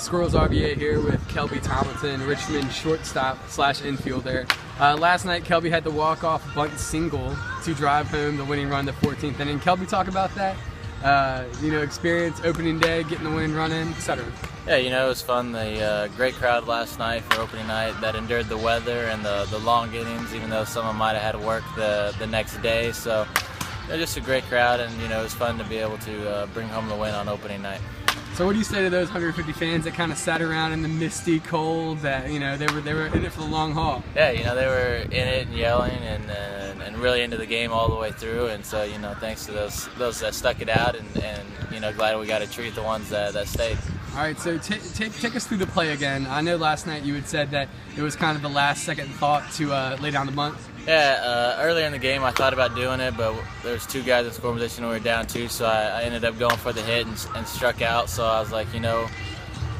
Squirrels RBA here with Kelby Tomlinson, Richmond shortstop / infielder. Last night, Kelby had the walk-off bunt single to drive home the winning run, the 14th inning. Kelby, talk about that. Experience, opening day, getting the winning run in, etc. Yeah, it was fun. The great crowd last night for opening night that endured the weather and the long innings, even though some of them might have had to work the next day. So, just a great crowd, and it was fun to be able to bring home the win on opening night. So what do you say to those 150 fans that kind of sat around in the misty cold, that they were in it for the long haul? Yeah, they were in it and yelling and really into the game all the way through, and so thanks to those that stuck it out, and glad we got to treat the ones that stayed. All right, so take us through the play again. I know last night you had said that it was kind of the last second thought to lay down the bunt. Yeah, earlier in the game I thought about doing it, but there's two guys in scoring position and we were down two, so I ended up going for the hit and struck out. So I was like,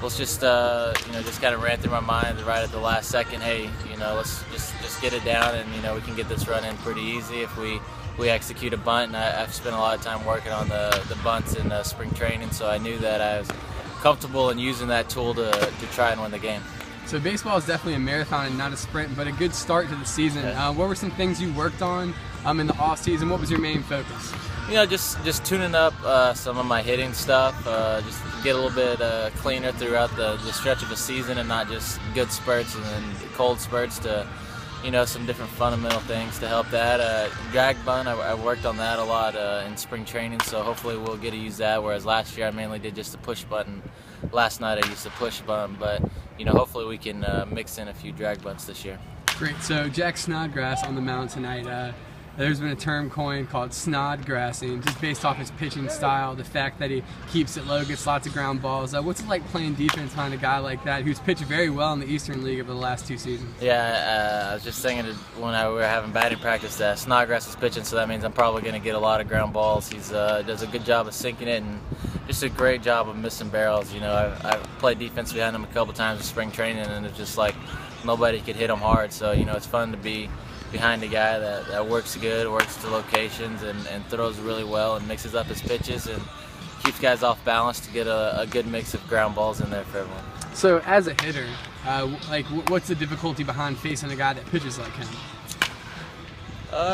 let's just kind of ran through my mind right at the last second. Hey, let's just get it down, and we can get this run in pretty easy if we execute a bunt. And I've spent a lot of time working on the bunts in spring training, so I knew that I was comfortable in using that tool to try and win the game. So baseball is definitely a marathon and not a sprint, but a good start to the season. Yeah. What were some things you worked on in the off season? What was your main focus? Just tuning up some of my hitting stuff, just get a little bit cleaner throughout the stretch of the season, and not just good spurts and then cold spurts to some different fundamental things to help that. Drag bunt, I worked on that a lot in spring training, so hopefully we'll get to use that, whereas last year I mainly did just the push button. Last night I used the push bunt, but hopefully we can mix in a few drag bunts this year. Great. So Jack Snodgrass on the mound tonight. There's been a term coined called Snodgrassing, just based off his pitching style, the fact that he keeps it low, gets lots of ground balls. What's it like playing defense behind a guy like that who's pitched very well in the Eastern League over the last 2 seasons? Yeah, I was just thinking when we were having batting practice that Snodgrass is pitching, so that means I'm probably going to get a lot of ground balls. He does a good job of sinking it and just a great job of missing barrels. I've played defense behind him a couple times in spring training, and it's just like nobody could hit him hard. So it's fun to be behind a guy that works good, works to locations, and throws really well and mixes up his pitches and keeps guys off balance to get a good mix of ground balls in there for everyone. So as a hitter, what's the difficulty behind facing a guy that pitches like him?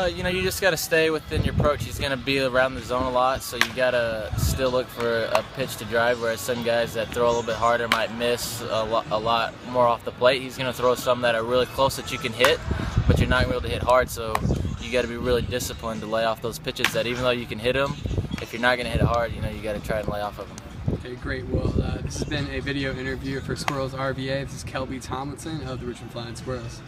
You just got to stay within your approach. He's going to be around the zone a lot, so you got to still look for a pitch to drive, whereas some guys that throw a little bit harder might miss a lot more off the plate. He's going to throw some that are really close that you can hit, but you're not going to be able to hit hard, so you got to be really disciplined to lay off those pitches that even though you can hit them, if you're not going to hit it hard, you got to try and lay off of them. Okay, great. Well, this has been a video interview for Squirrels RBA. This is Kelby Tomlinson of the Richmond Flying Squirrels.